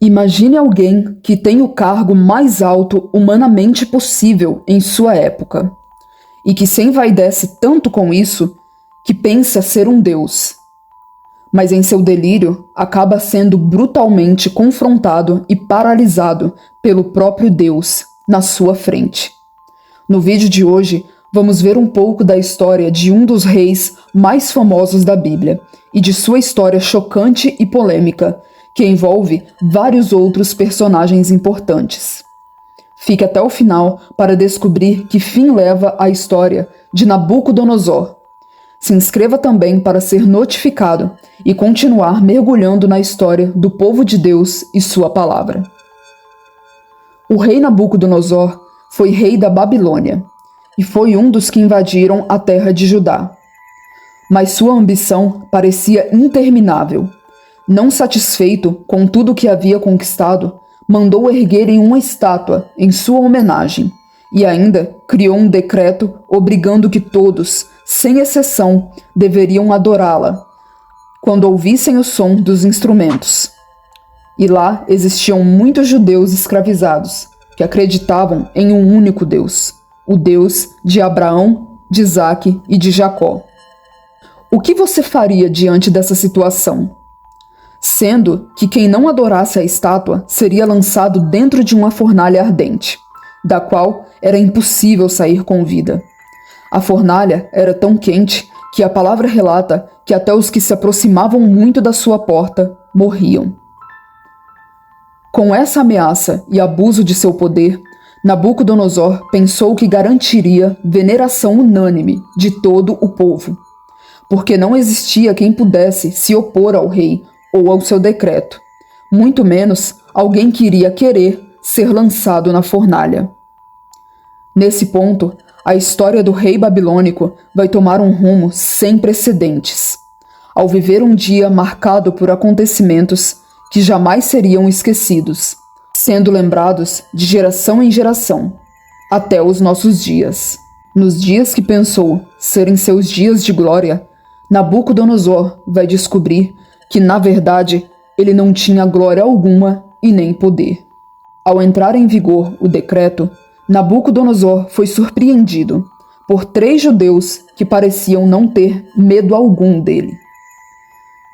Imagine alguém que tem o cargo mais alto humanamente possível em sua época, e que se envaidece tanto com isso que pensa ser um deus, mas em seu delírio acaba sendo brutalmente confrontado e paralisado pelo próprio Deus na sua frente. No vídeo de hoje, vamos ver um pouco da história de um dos reis mais famosos da Bíblia e de sua história chocante e polêmica, que envolve vários outros personagens importantes. Fique até o final para descobrir que fim leva a história de Nabucodonosor. Se inscreva também para ser notificado e continuar mergulhando na história do povo de Deus e sua palavra. O rei Nabucodonosor foi rei da Babilônia e foi um dos que invadiram a terra de Judá. Mas sua ambição parecia interminável. Não satisfeito com tudo que havia conquistado, mandou erguerem uma estátua em sua homenagem e ainda criou um decreto obrigando que todos, sem exceção, deveriam adorá-la quando ouvissem o som dos instrumentos. E lá existiam muitos judeus escravizados que acreditavam em um único Deus, o Deus de Abraão, de Isaque e de Jacó. O que você faria diante dessa situação? Sendo que quem não adorasse a estátua seria lançado dentro de uma fornalha ardente, da qual era impossível sair com vida. A fornalha era tão quente que a palavra relata que até os que se aproximavam muito da sua porta morriam. Com essa ameaça e abuso de seu poder, Nabucodonosor pensou que garantiria veneração unânime de todo o povo, porque não existia quem pudesse se opor ao rei ou ao seu decreto, muito menos alguém que iria querer ser lançado na fornalha. Nesse ponto, a história do rei babilônico vai tomar um rumo sem precedentes, ao viver um dia marcado por acontecimentos que jamais seriam esquecidos, sendo lembrados de geração em geração, até os nossos dias. Nos dias que pensou serem seus dias de glória, Nabucodonosor vai descobrir que, na verdade, ele não tinha glória alguma e nem poder. Ao entrar em vigor o decreto, Nabucodonosor foi surpreendido por 3 judeus que pareciam não ter medo algum dele.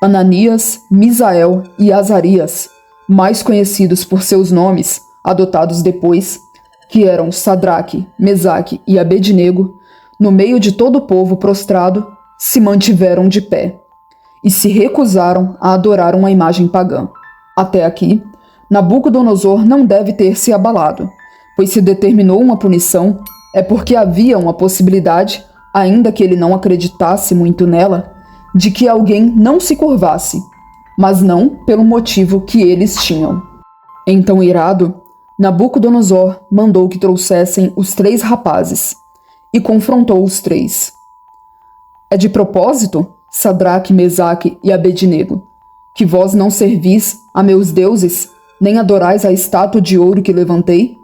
Ananias, Misael e Azarias, mais conhecidos por seus nomes, adotados depois, que eram Sadraque, Mesaque e Abednego, no meio de todo o povo prostrado, se mantiveram de pé e se recusaram a adorar uma imagem pagã. Até aqui, Nabucodonosor não deve ter se abalado, pois se determinou uma punição, é porque havia uma possibilidade, ainda que ele não acreditasse muito nela, de que alguém não se curvasse, mas não pelo motivo que eles tinham. Então, irado, Nabucodonosor mandou que trouxessem os 3 rapazes e confrontou os 3. É de propósito, Sadraque, Mesaque e Abednego, que vós não servis a meus deuses, nem adorais a estátua de ouro que levantei?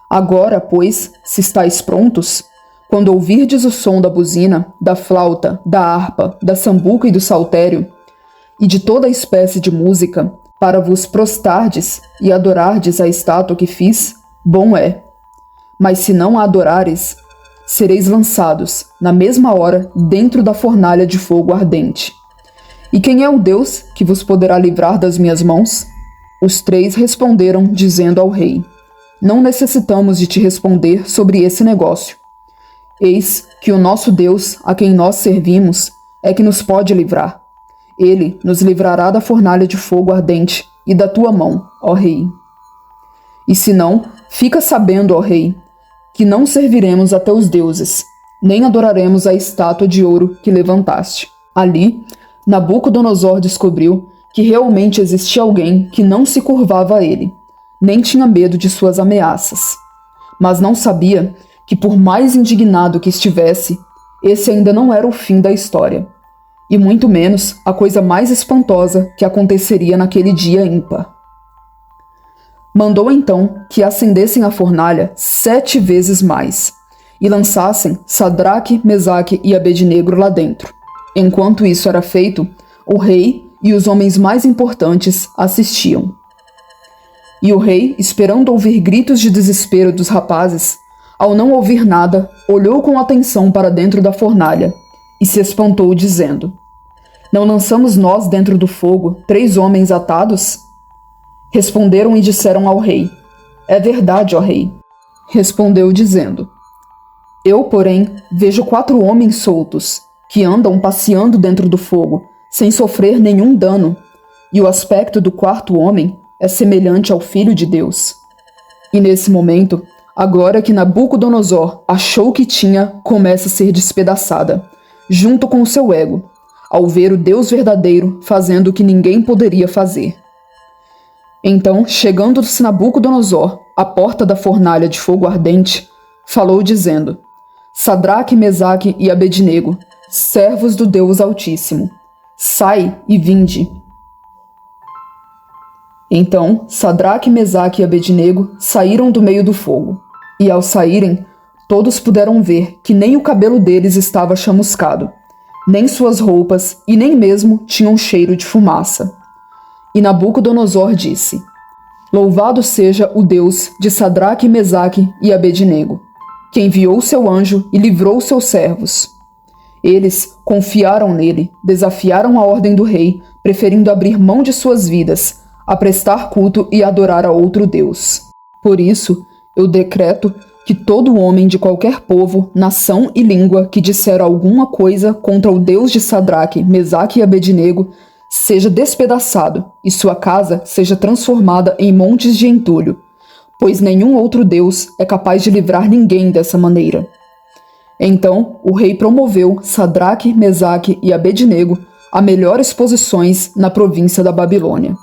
Agora, pois, se estáis prontos, quando ouvirdes o som da buzina, da flauta, da harpa, da sambuca e do saltério, e de toda espécie de música, para vos prostardes e adorardes a estátua que fiz, bom é. Mas se não a adorares, sereis lançados, na mesma hora, dentro da fornalha de fogo ardente. E quem é o Deus que vos poderá livrar das minhas mãos? Os 3 responderam, dizendo ao rei: não necessitamos de te responder sobre esse negócio. Eis que o nosso Deus, a quem nós servimos, é que nos pode livrar. Ele nos livrará da fornalha de fogo ardente e da tua mão, ó rei. E se não, fica sabendo, ó rei, que não serviremos a teus deuses, nem adoraremos a estátua de ouro que levantaste. Ali, Nabucodonosor descobriu que realmente existia alguém que não se curvava a ele, nem tinha medo de suas ameaças. Mas não sabia que, por mais indignado que estivesse, esse ainda não era o fim da história, e muito menos a coisa mais espantosa que aconteceria naquele dia ímpar. Mandou então que acendessem a fornalha 7 vezes mais, e lançassem Sadraque, Mesaque e Abednego lá dentro. Enquanto isso era feito, o rei e os homens mais importantes assistiam. E o rei, esperando ouvir gritos de desespero dos rapazes, ao não ouvir nada, olhou com atenção para dentro da fornalha e se espantou, dizendo: Não lançamos nós dentro do fogo 3 homens atados? Responderam e disseram ao rei: É verdade, ó rei. Respondeu dizendo: Eu, porém, vejo 4 homens soltos, que andam passeando dentro do fogo, sem sofrer nenhum dano, e o aspecto do 4º homem é semelhante ao Filho de Deus. E nesse momento, a glória que Nabucodonosor achou que tinha começa a ser despedaçada, junto com o seu ego, ao ver o Deus verdadeiro fazendo o que ninguém poderia fazer. Então, chegando-se Nabucodonosor à porta da fornalha de fogo ardente, falou dizendo: Sadraque, Mesaque e Abednego, servos do Deus Altíssimo, sai e vinde. Então, Sadraque, Mesaque e Abednego saíram do meio do fogo, e ao saírem, todos puderam ver que nem o cabelo deles estava chamuscado, nem suas roupas e nem mesmo tinham cheiro de fumaça. E Nabucodonosor disse: Louvado seja o Deus de Sadraque, Mesaque e Abednego, que enviou seu anjo e livrou seus servos. Eles confiaram nele, desafiaram a ordem do rei, preferindo abrir mão de suas vidas, a prestar culto e adorar a outro Deus. Por isso, eu decreto que todo homem de qualquer povo, nação e língua que disser alguma coisa contra o Deus de Sadraque, Mesaque e Abednego seja despedaçado e sua casa seja transformada em montes de entulho, pois nenhum outro Deus é capaz de livrar ninguém dessa maneira. Então o rei promoveu Sadraque, Mesaque e Abednego a melhores posições na província da Babilônia.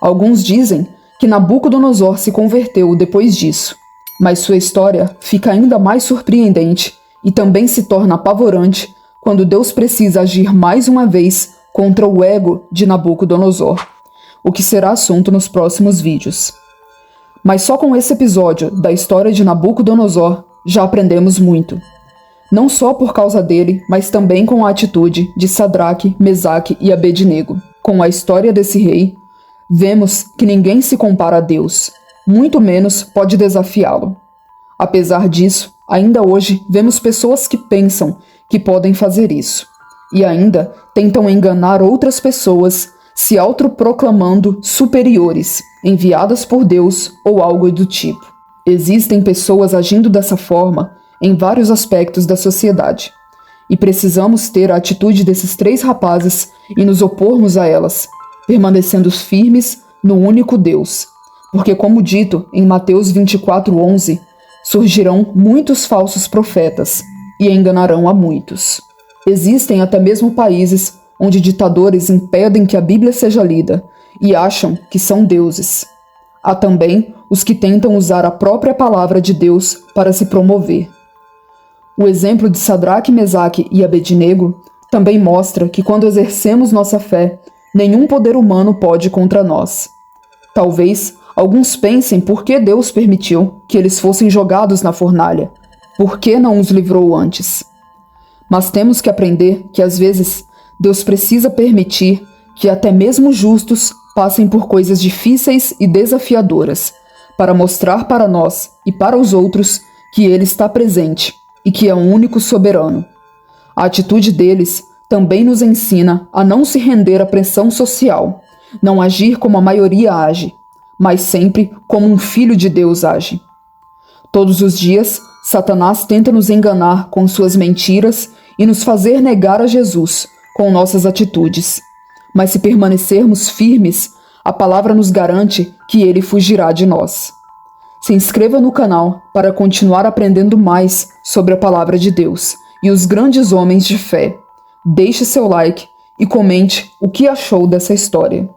Alguns dizem que Nabucodonosor se converteu depois disso, mas sua história fica ainda mais surpreendente e também se torna apavorante quando Deus precisa agir mais uma vez contra o ego de Nabucodonosor, o que será assunto nos próximos vídeos. Mas só com esse episódio da história de Nabucodonosor já aprendemos muito. Não só por causa dele, mas também com a atitude de Sadraque, Mesaque e Abednego. Com a história desse rei, vemos que ninguém se compara a Deus, muito menos pode desafiá-lo. Apesar disso, ainda hoje vemos pessoas que pensam que podem fazer isso, e ainda tentam enganar outras pessoas se autoproclamando superiores, enviadas por Deus ou algo do tipo. Existem pessoas agindo dessa forma em vários aspectos da sociedade, e precisamos ter a atitude desses 3 rapazes e nos opormos a elas, permanecendo firmes no único Deus, porque, como dito em Mateus 24:11, surgirão muitos falsos profetas e enganarão a muitos. Existem até mesmo países onde ditadores impedem que a Bíblia seja lida e acham que são deuses. Há também os que tentam usar a própria palavra de Deus para se promover. O exemplo de Sadraque, Mesaque e Abednego também mostra que quando exercemos nossa fé, nenhum poder humano pode contra nós. Talvez alguns pensem por que Deus permitiu que eles fossem jogados na fornalha. Por que não os livrou antes? Mas temos que aprender que às vezes Deus precisa permitir que até mesmo justos passem por coisas difíceis e desafiadoras, para mostrar para nós e para os outros que Ele está presente e que é o único soberano. A atitude deles também nos ensina a não se render à pressão social, não agir como a maioria age, mas sempre como um filho de Deus age. Todos os dias, Satanás tenta nos enganar com suas mentiras e nos fazer negar a Jesus com nossas atitudes. Mas se permanecermos firmes, a palavra nos garante que ele fugirá de nós. Se inscreva no canal para continuar aprendendo mais sobre a palavra de Deus e os grandes homens de fé. Deixe seu like e comente o que achou dessa história.